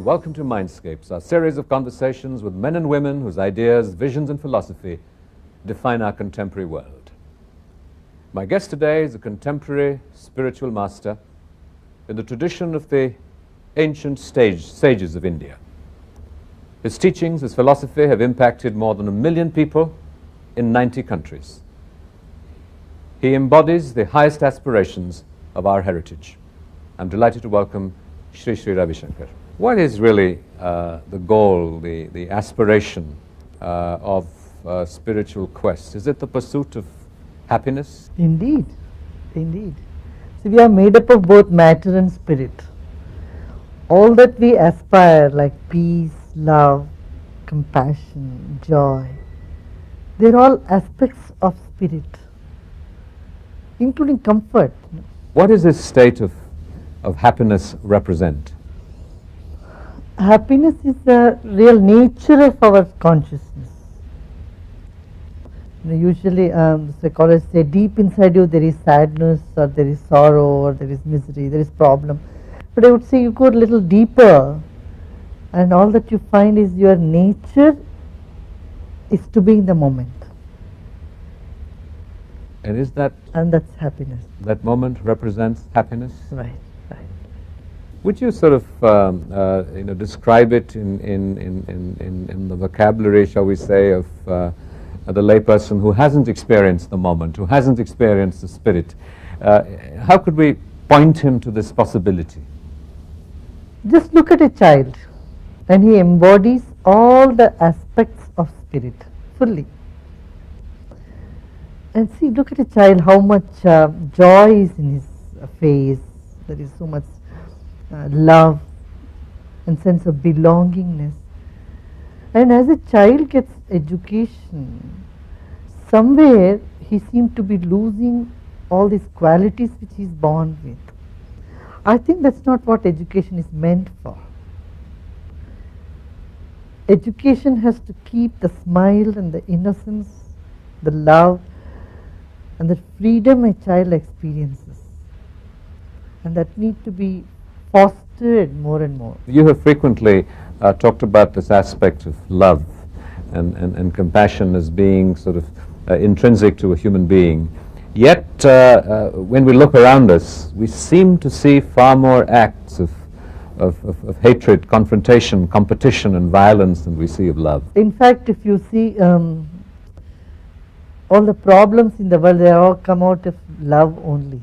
welcome to Mindscapes, our series of conversations with men and women whose ideas, visions and philosophy define our contemporary world. My guest today is a contemporary spiritual master in the tradition of the ancient sages of India. His teachings, his philosophy have impacted more than 1 million people in 90 countries. He embodies the highest aspirations of our heritage. I'm delighted to welcome Sri Ravi Shankar. What is really the goal, the aspiration of spiritual quest? Is it the pursuit of happiness? Indeed, indeed. See, we are made up of both matter and spirit. All that we aspire, like peace, love, compassion, joy, they're all aspects of spirit, including comfort. What does this state of happiness represent? Happiness is the real nature of our consciousness. Usually psychologists say deep inside you there is sadness, or there is sorrow, or there is misery, there is problem. But I would say you go a little deeper and all that you find is your nature is to be in the moment. And is that... And that's happiness. That moment represents happiness? Right, right. Would you sort of describe it in the vocabulary, shall we say, of the layperson who hasn't experienced the moment, who hasn't experienced the spirit? How could we point him to this possibility? Just look at a child and he embodies all the aspects of spirit fully. And see, look at a child, how much joy is in his face. There is so much love and sense of belongingness. And as a child gets education, somewhere he seems to be losing all these qualities which he is born with. I think that's not what education is meant for. Education has to keep the smile and the innocence, the love and the freedom a child experiences. And that need to be fostered more and more. You have frequently talked about this aspect of love and compassion as being sort of intrinsic to a human being. Yet, when we look around us, we seem to see far more acts of hatred, confrontation, competition and violence than we see of love. In fact, if you see all the problems in the world, they all come out of love only.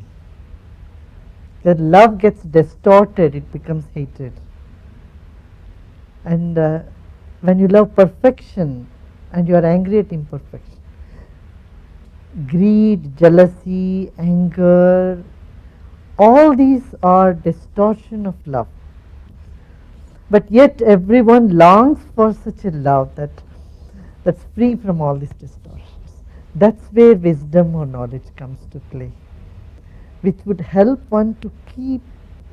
That love gets distorted, it becomes hatred. And when you love perfection and you are angry at imperfection, greed, jealousy, anger, all these are distortion of love. But yet everyone longs for such a love that's free from all these distortions. That's where wisdom or knowledge comes to play, which would help one to keep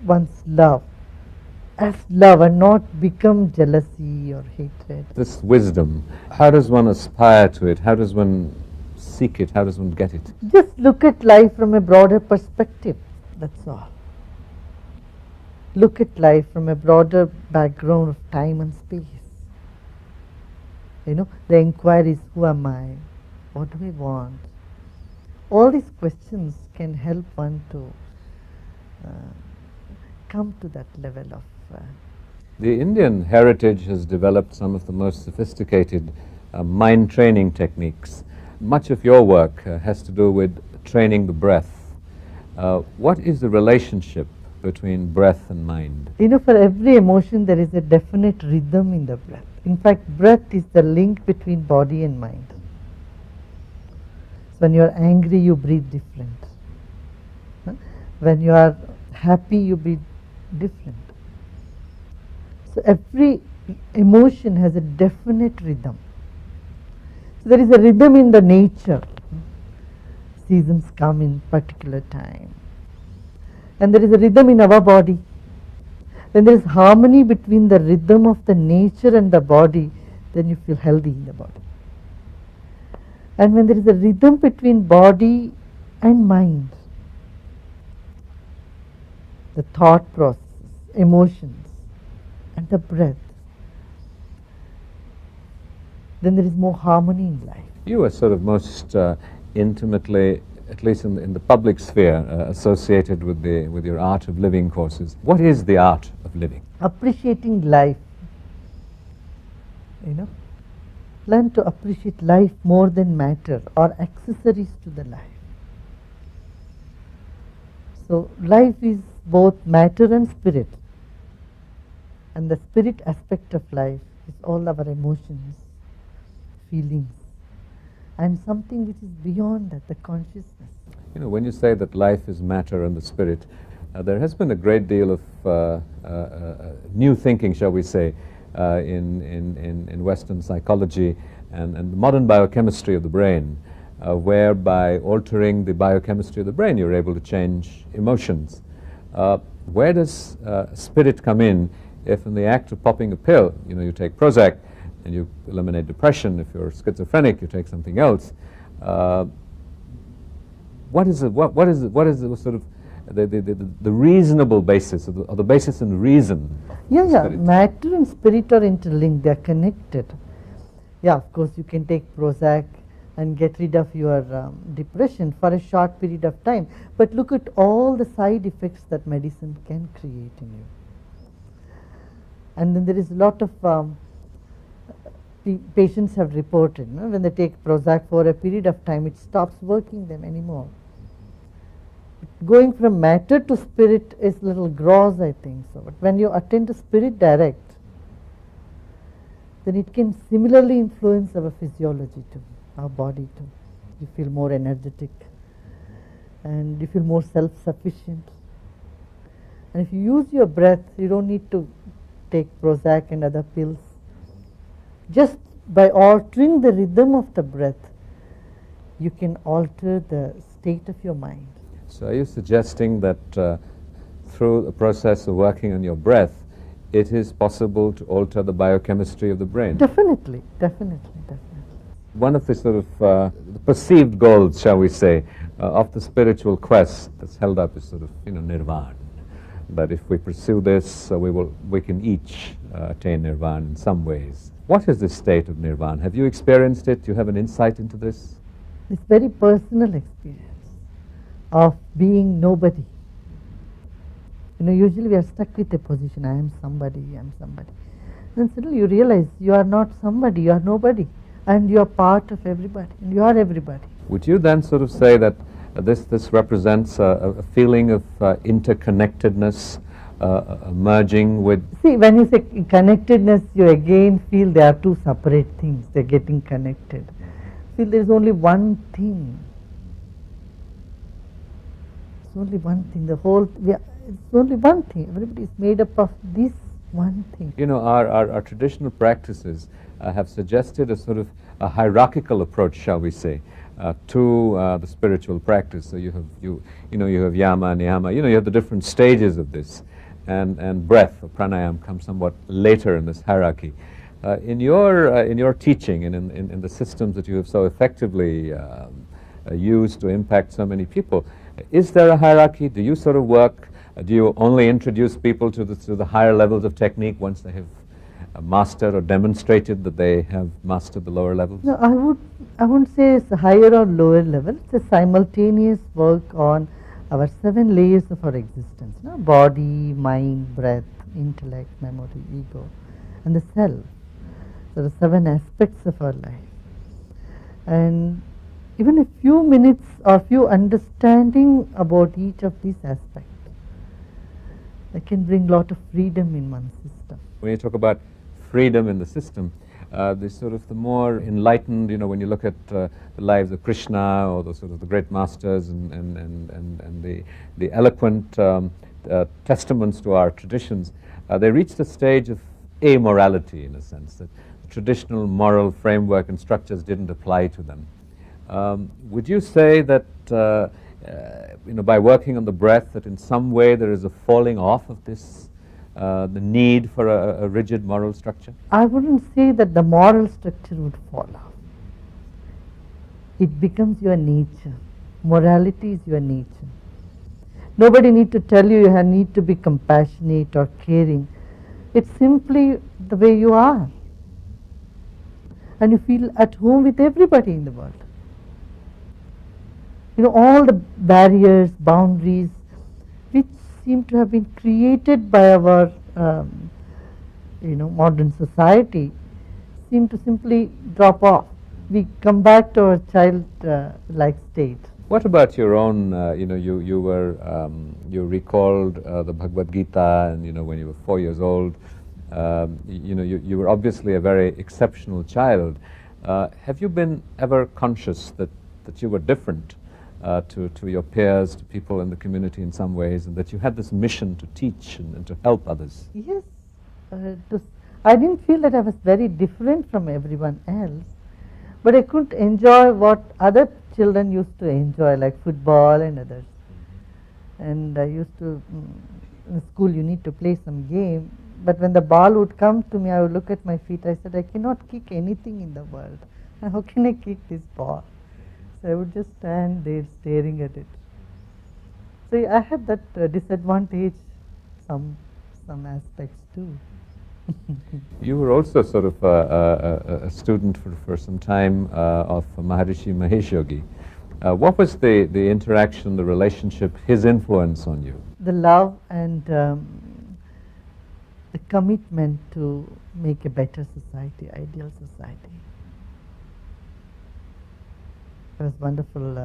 one's love as love and not become jealousy or hatred. This wisdom, how does one aspire to it? How does one seek it? How does one get it? Just look at life from a broader perspective, that's all. Look at life from a broader background of time and space. You know, the inquiry is, who am I? What do I want? All these questions can help one to come to that level of... The Indian heritage has developed some of the most sophisticated mind training techniques. Much of your work has to do with training the breath. What is the relationship between breath and mind? You know, for every emotion there is a definite rhythm in the breath. In fact, breath is the link between body and mind. So when you are angry, you breathe different. When you are happy, you breathe different. So every emotion has a definite rhythm. So there is a rhythm in the nature. Seasons come in particular time. And there is a rhythm in our body. When there is harmony between the rhythm of the nature and the body, then you feel healthy in the body. And when there is a rhythm between body and mind, the thought process, emotions, and the breath, then there is more harmony in life. You are sort of most intimately, at least in the public sphere, associated with your art of living courses. What is the art of living? Appreciating life. Learn to appreciate life more than matter or accessories to the life. So life is both matter and spirit, and the spirit aspect of life is all our emotions, feelings, and something which is beyond that, the consciousness. When you say that life is matter and the spirit, there has been a great deal of new thinking, shall we say, in Western psychology and the modern biochemistry of the brain, whereby altering the biochemistry of the brain, you're able to change emotions. Where does spirit come in if in the act of popping a pill, you take Prozac and you eliminate depression? If you're schizophrenic, you take something else. What is the sort of the reasonable basis, or the basis in reason? Yeah. Matter and spirit are interlinked. They are connected. Yeah, of course, you can take Prozac and get rid of your depression for a short period of time. But look at all the side effects that medicine can create in you. And then there is a lot of patients have reported, when they take Prozac for a period of time, it stops working them anymore. Going from matter to spirit is a little gross, I think so. But when you attend to spirit direct, then it can similarly influence our physiology too, our body too. You feel more energetic and you feel more self-sufficient. And if you use your breath, you don't need to take Prozac and other pills. Just by altering the rhythm of the breath, you can alter the state of your mind. So are you suggesting that through the process of working on your breath, it is possible to alter the biochemistry of the brain? Definitely. One of the sort of perceived goals, shall we say, of the spiritual quest that's held up is sort of, nirvana. That if we pursue this, we can each attain nirvana in some ways. What is this state of nirvana? Have you experienced it? Do you have an insight into this? It's very personal experience of being nobody. Usually we are stuck with a position, I am somebody. Then suddenly you realize you are not somebody, you are nobody, and you are part of everybody, and you are everybody. Would you then sort of say that this represents a feeling of interconnectedness, merging with... See, when you say connectedness, you again feel there are two separate things, they're getting connected. Feel there is only one thing. It's only one thing. It's only one thing. Everybody is made up of this one thing. Our traditional practices have suggested a sort of a hierarchical approach, shall we say, to the spiritual practice. So you have yama, niyama. You have the different stages of this, and breath or pranayama comes somewhat later in this hierarchy. In your teaching and in the systems that you have so effectively used to impact so many people, is there a hierarchy? Do you sort of work? Do you only introduce people to the higher levels of technique once they have mastered or demonstrated that they have mastered the lower levels? No, I wouldn't say it's a higher or lower level. It's a simultaneous work on our 7 layers of our existence: body, mind, breath, intellect, memory, ego, and the self. So the 7 aspects of our life. And even a few minutes or few understanding about each of these aspects, that can bring a lot of freedom in one's system. When you talk about freedom in the system, the sort of the more enlightened, when you look at the lives of Krishna or the sort of the great masters and the eloquent testaments to our traditions, they reach the stage of amorality, in a sense, that the traditional moral framework and structures didn't apply to them. Would you say that by working on the breath, that in some way there is a falling off of this, the need for a rigid moral structure? I wouldn't say that the moral structure would fall off. It becomes your nature. Morality is your nature. Nobody need to tell you need to be compassionate or caring. It's simply the way you are. And you feel at home with everybody in the world. You know, all the barriers, boundaries, which seem to have been created by our, modern society, seem to simply drop off. We come back to our child-like state. What about your own, you recalled the Bhagavad Gita, and, when you were 4 years old, you were obviously a very exceptional child. Have you been ever conscious that you were different to your peers, to people in the community in some ways, and that you had this mission to teach and to help others? Yes. I didn't feel that I was very different from everyone else, but I couldn't enjoy what other children used to enjoy, like football and others. And I used to, in school you need to play some game, but when the ball would come to me, I would look at my feet. I said, I cannot kick anything in the world. How can I kick this ball? So I would just stand there staring at it. So I had that disadvantage, some aspects too. You were also sort of a student for some time of Maharishi Mahesh Yogi. What was the interaction, the relationship, his influence on you? The love and the commitment to make a better society, ideal society. It was wonderful.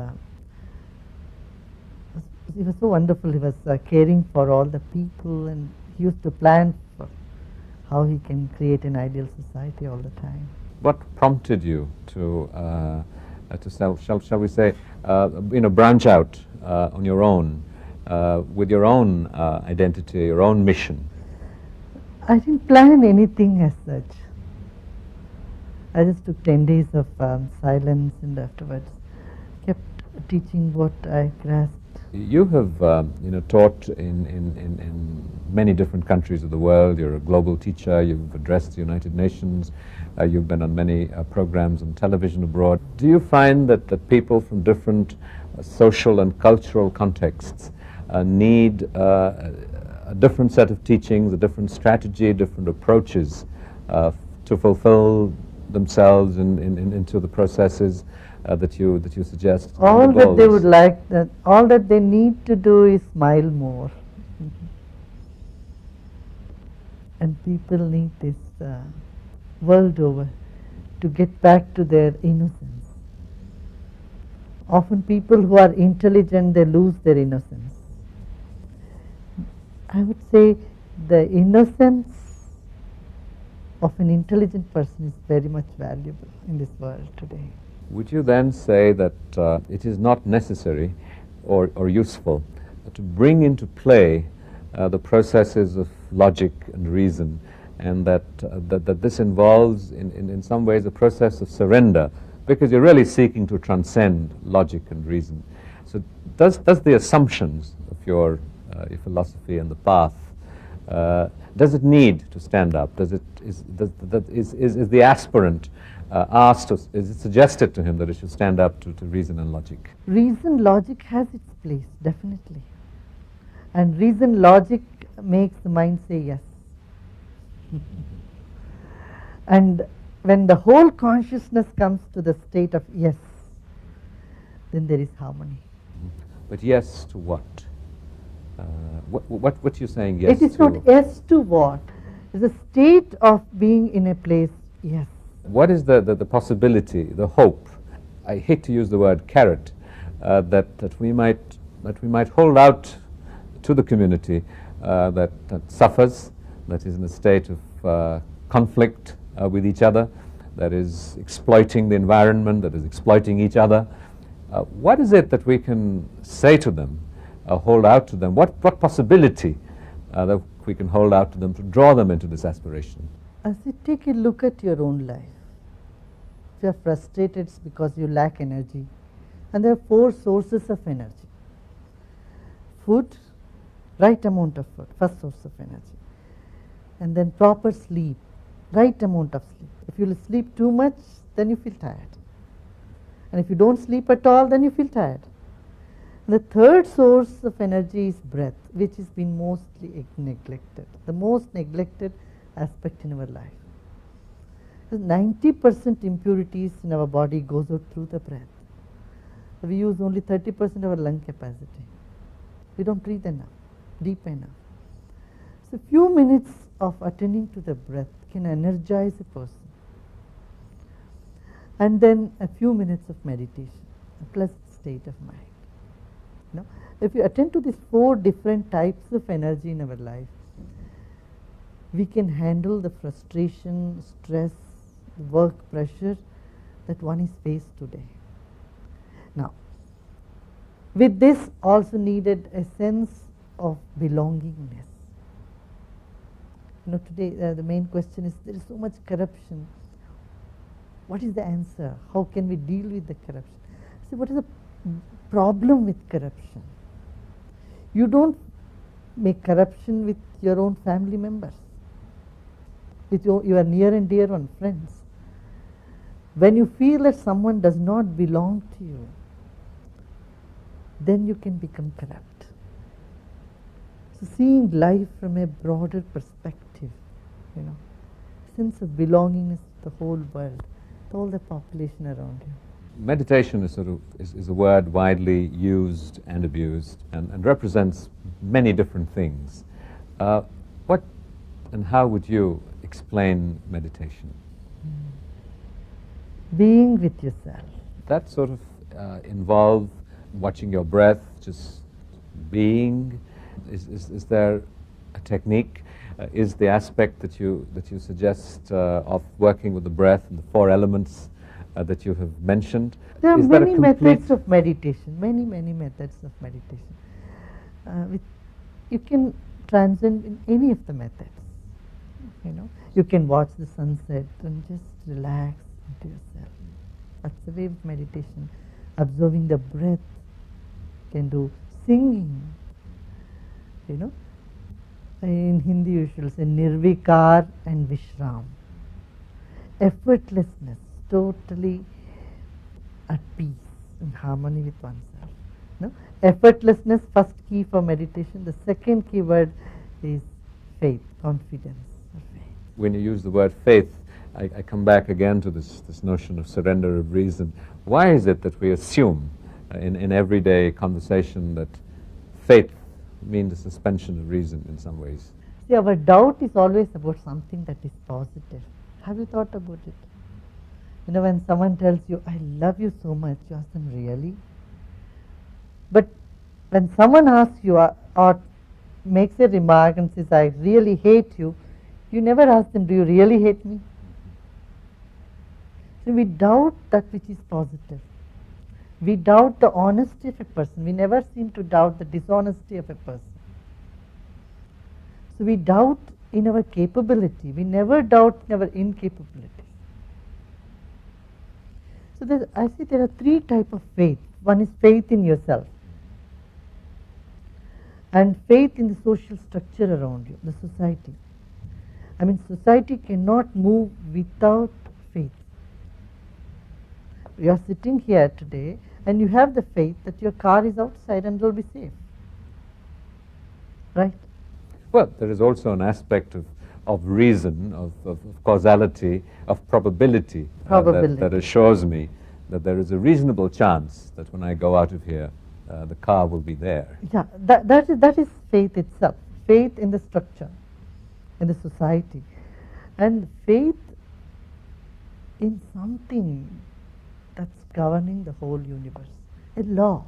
It was so wonderful. He was caring for all the people, and he used to plan for how he can create an ideal society all the time. What prompted you to shall we say, branch out on your own, with your own identity, your own mission? I didn't plan anything as such. I just took 10 days of silence, and afterwards kept teaching what I grasped. You have taught in many different countries of the world. You're a global teacher. You've addressed the United Nations. You've been on many programs on television abroad. Do you find that people from different social and cultural contexts need a different set of teachings, a different strategy, different approaches to fulfill themselves into the processes that you suggest? All that they would like, all that they need to do is smile more. And people need this world over to get back to their innocence. Often people who are intelligent, they lose their innocence. I would say the innocence of an intelligent person is very much valuable in this world today. Would you then say that it is not necessary or useful to bring into play the processes of logic and reason, and that this involves in some ways a process of surrender, because you're really seeking to transcend logic and reason? So does the assumptions of your philosophy and the path, does it need to stand up? Is the aspirant asked, or is it suggested to him that it should stand up to reason and logic? Reason, logic has its place, definitely. And reason, logic makes the mind say yes. And when the whole consciousness comes to the state of yes, then there is harmony. But yes to what? What you're saying yes to? It is not yes to what. It's a state of being in a place, yes. What is the possibility, the hope? I hate to use the word carrot, that we might hold out to the community that suffers, that is in a state of conflict with each other, that is exploiting the environment, that is exploiting each other. What is it that we can say to them, hold out to them? What possibility that we can hold out to them to draw them into this aspiration? As you take a look at your own life, if you are frustrated, it's because you lack energy. And there are 4 sources of energy. Food, right amount of food, first source of energy. And then proper sleep, right amount of sleep. If you sleep too much, then you feel tired. And if you don't sleep at all, then you feel tired. The 3rd source of energy is breath, which has been mostly neglected. The most neglected aspect in our life. 90% impurities in our body goes out through the breath. We use only 30% of our lung capacity. We don't breathe enough, deep enough. So few minutes of attending to the breath can energize a person. And then a few minutes of meditation, a pleasant state of mind. No? If you attend to these 4 different types of energy in our life, we can handle the frustration, stress, work pressure that one is faced today. Now, with this also needed a sense of belongingness. Today the main question is, there is so much corruption. What is the answer? How can we deal with the corruption? See, what is the problem with corruption? You don't make corruption with your own family members, with your near and dear one, friends. When you feel that someone does not belong to you, then you can become corrupt. So seeing life from a broader perspective, sense of belongingness to the whole world, to all the population around you. Meditation is a word widely used and abused and represents many different things. What and how would you explain meditation? Being with yourself. That sort of involve watching your breath, just being. Is there a technique? Is the aspect that you suggest of working with the breath and the 4 elements that you have mentioned? There are is many methods of meditation, many methods of meditation. You can transcend in any of the methods. You can watch the sunset and just relax into yourself. That's the way of meditation. Observing the breath. You can do singing. In Hindi you should say nirvikar and vishram. Effortlessness, totally at peace, in harmony with oneself. Effortlessness, first key for meditation. The second key word is faith, confidence. When you use the word faith, I come back again to this notion of surrender of reason. Why is it that we assume in everyday conversation that faith means a suspension of reason in some ways? See, our doubt is always about something that is positive. Have you thought about it? When someone tells you, I love you so much, you ask them, really? But when someone asks you or makes a remark and says, I really hate you, you never ask them, do you really hate me? So we doubt that which is positive. We doubt the honesty of a person. We never seem to doubt the dishonesty of a person. So we doubt in our capability. We never doubt in our incapability. So I see there are 3 types of faith. One is faith in yourself, and faith in the social structure around you, the society. Society cannot move without faith. You are sitting here today and you have the faith that your car is outside and will be safe. Right? Well, there is also an aspect of reason, of causality, of probability, that assures me that there is a reasonable chance that when I go out of here, the car will be there. Yeah, that is faith itself, faith in the structure, in the society, and faith in something that's governing the whole universe, a law,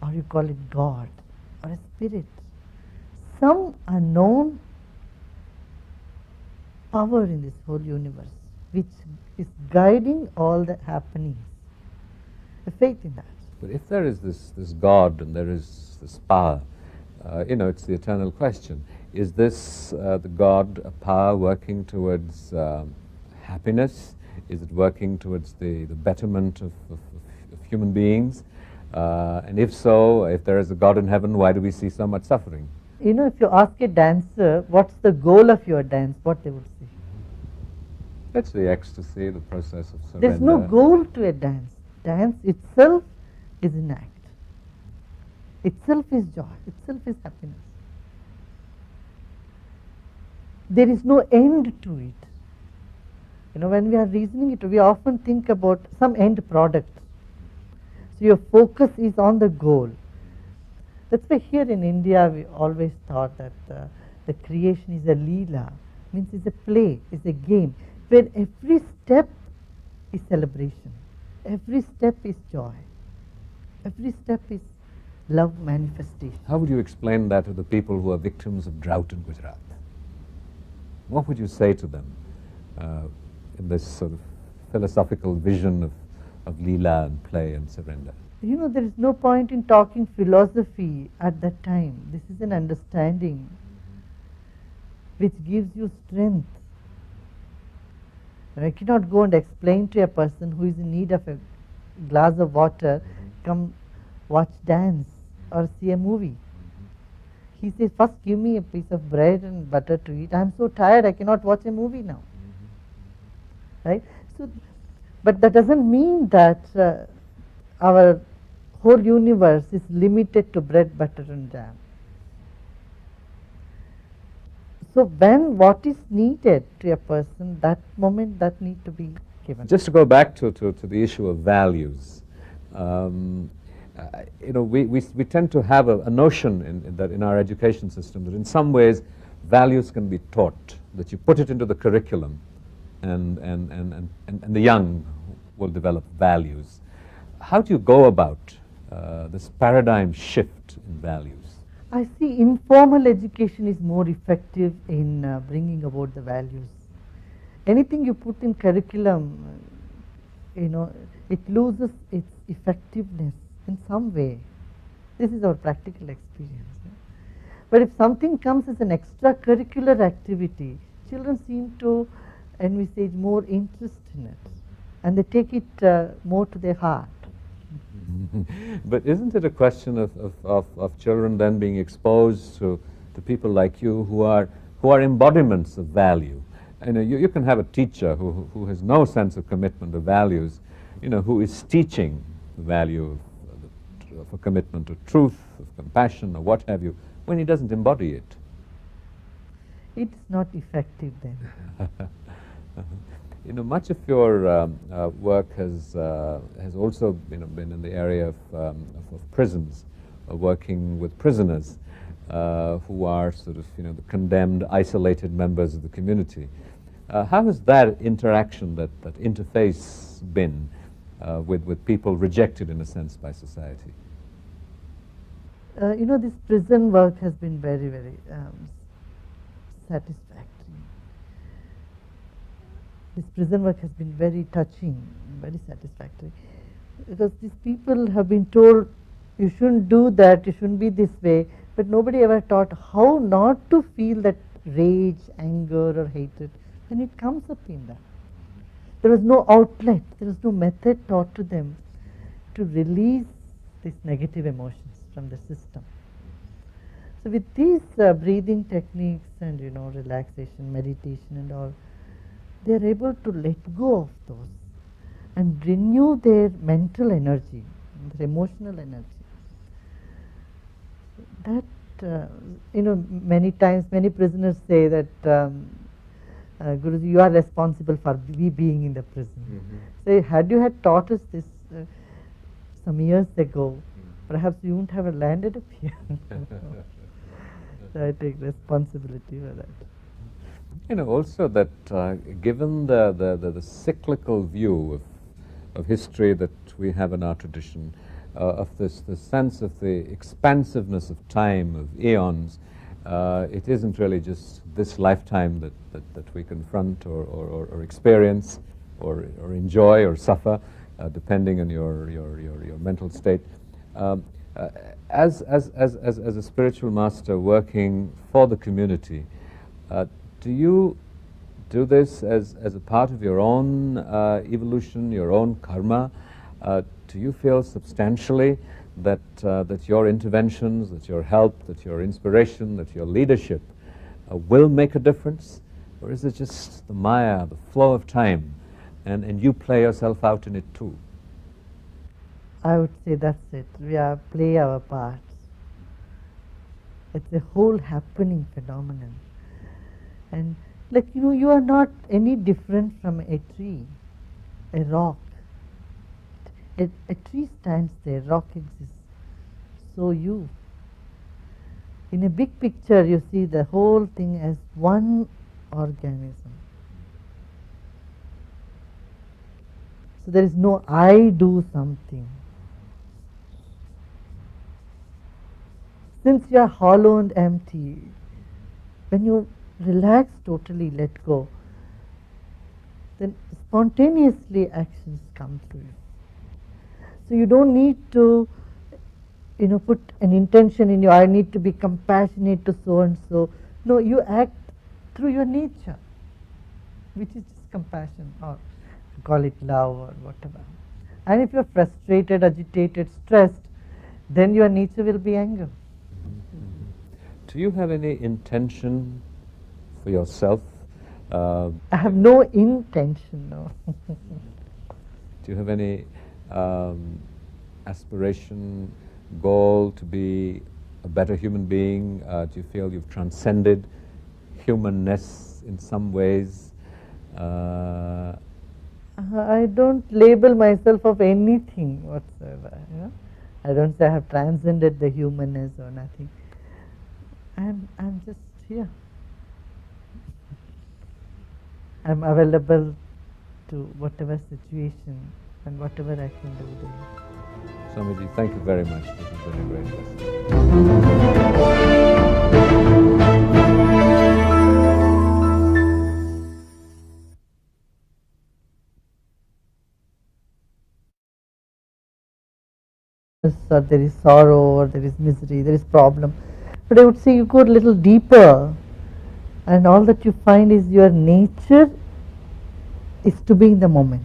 or you call it God, or a spirit, some unknown power in this whole universe which is guiding all the happenings. A faith in that. But if there is this God and there is this power, it's the eternal question. Is this the God, a power working towards happiness? Is it working towards the betterment of human beings? And if so, if there is a God in heaven, why do we see so much suffering? If you ask a dancer, what's the goal of your dance, what they would say? That's the ecstasy, the process of surrender. There's no goal to a dance. Dance itself is an act. Itself is joy. Itself is happiness. there is no end to it. When we are reasoning it, we often think about some end product. So your focus is on the goal. That's why here in India we always thought that the creation is a leela, means it's a play, it's a game, where every step is celebration, every step is joy, every step is love manifestation. How would you explain that to the people who are victims of drought in Gujarat? What would you say to them in this sort of philosophical vision of leela and play and surrender? There is no point in talking philosophy at that time. This is an understanding which gives you strength. I cannot go and explain to a person who is in need of a glass of water, come watch dance or see a movie. He says, first give me a piece of bread and butter to eat. I am so tired, I cannot watch a movie now. Right? So, but that doesn't mean that our whole universe is limited to bread, butter and jam. So when what is needed to a person, that moment that need to be given. Just to go back to the issue of values, we tend to have a notion in our education system that in some ways values can be taught, that you put it into the curriculum and the young will develop values. How do you go about this paradigm shift in values? I see informal education is more effective in bringing about the values. Anything you put in curriculum, it loses its effectiveness in some way. This is our practical experience. But if something comes as an extracurricular activity, children seem to envisage more interest in it, and they take it more to their heart. But isn't it a question of children then being exposed to people like you who are embodiments of value? You can have a teacher who has no sense of commitment of values, who is teaching the value of a commitment to truth, of compassion, or what have you, when he doesn't embody it. It's not effective then. Much of your work has also been in the area of prisons, working with prisoners who are sort of the condemned, isolated members of the community. How has that interaction, that interface been with people rejected in a sense by society? This prison work has been very, very satisfactory. This prison work has been very touching, very satisfactory, because these people have been told, you shouldn't do that, you shouldn't be this way, but nobody ever taught how not to feel that rage, anger or hatred when it comes up in them. There was no outlet, there was no method taught to them to release these negative emotions from the system. So with these breathing techniques and relaxation, meditation and all, they are able to let go of those and renew their mental energy, their emotional energy. That, many times, many prisoners say that, Guruji, you are responsible for we being in the prison. So had you had taught us this some years ago, perhaps you wouldn't have landed up here. So I take responsibility for that. Also that given the cyclical view of history that we have in our tradition, of the sense of the expansiveness of time, of eons, it isn't really just this lifetime that we confront or experience or enjoy or suffer, depending on your mental state. As a spiritual master working for the community, do you do this as a part of your own evolution, your own karma? Do you feel substantially that your interventions, that your help, that your inspiration, that your leadership will make a difference? Or is it just the maya, the flow of time, and you play yourself out in it too? I would say that's it. We play our parts. It's a whole happening phenomenon. And like, you are not any different from a tree, a rock. A tree stands there, rock exists. So you. In a big picture, you see the whole thing as one organism. So there is no I do something. Since you are hollow and empty, when you relax totally, let go, then spontaneously actions come to you. So you don't need to, put an intention in you, I need to be compassionate to so and so. No, you act through your nature, which is just compassion, or call it love or whatever. And if you're frustrated, agitated, stressed, then your nature will be anger. Do you have any intention for yourself? I have no intention, no. Do you have any aspiration, goal to be a better human being? Do you feel you've transcended humanness in some ways? I don't label myself of anything whatsoever. I don't say I have transcended the humanness or nothing. I'm just here. I'm available to whatever situation and whatever I can do there. Swamiji, thank you very much. This has been a great lesson. Or there is sorrow, or there is misery, there is problem. But I would say you go a little deeper, and all that you find is your nature is to be in the moment.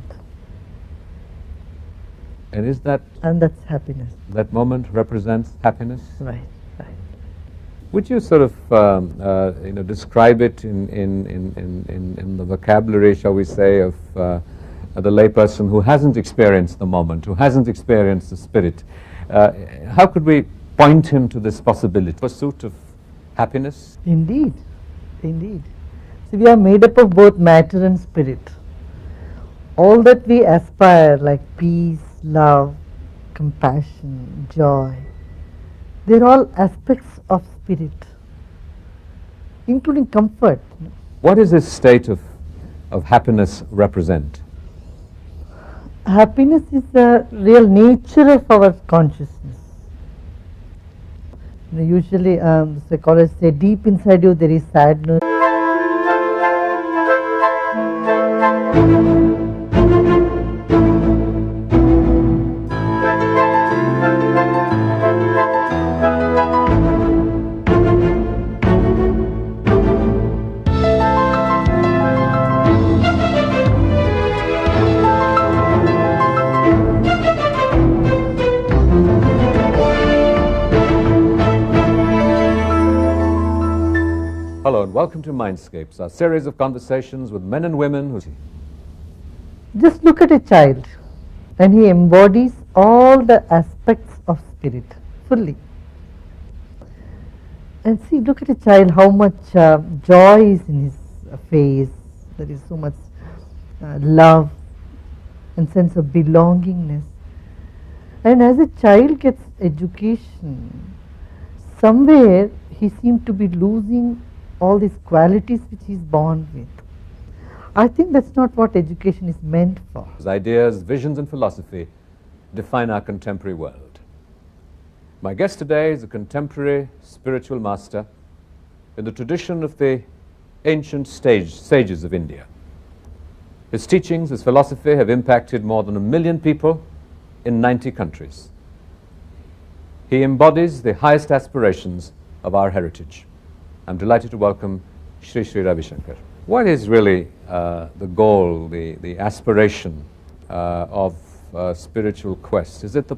And is that... And that's happiness. That moment represents happiness? Right, right. Would you sort of, describe it in the vocabulary, shall we say, of the layperson who hasn't experienced the moment, who hasn't experienced the spirit? How could we point him to this possibility? Pursuit of happiness? Indeed, indeed. So we are made up of both matter and spirit. All that we aspire, like peace, love, compassion, joy, they're all aspects of spirit, including comfort. What does this state of happiness represent? Happiness is the real nature of our consciousness. Usually psychologists say deep inside you there is sadness. Hello and welcome to Mindscapes, our series of conversations with men and women who... Just look at a child and he embodies all the aspects of spirit fully. And see, look at a child, how much joy is in his face, there is so much love and sense of belongingness. And as a child gets education, somewhere he seems to be losing all these qualities which he is born with. I think that's not what education is meant for. Ideas, visions and philosophy define our contemporary world. My guest today is a contemporary spiritual master in the tradition of the ancient sages of India. His teachings, his philosophy have impacted more than 1 million people in 90 countries. He embodies the highest aspirations of our heritage. I'm delighted to welcome Sri Ravi Shankar. What is really the goal, the aspiration of spiritual quest? Is it the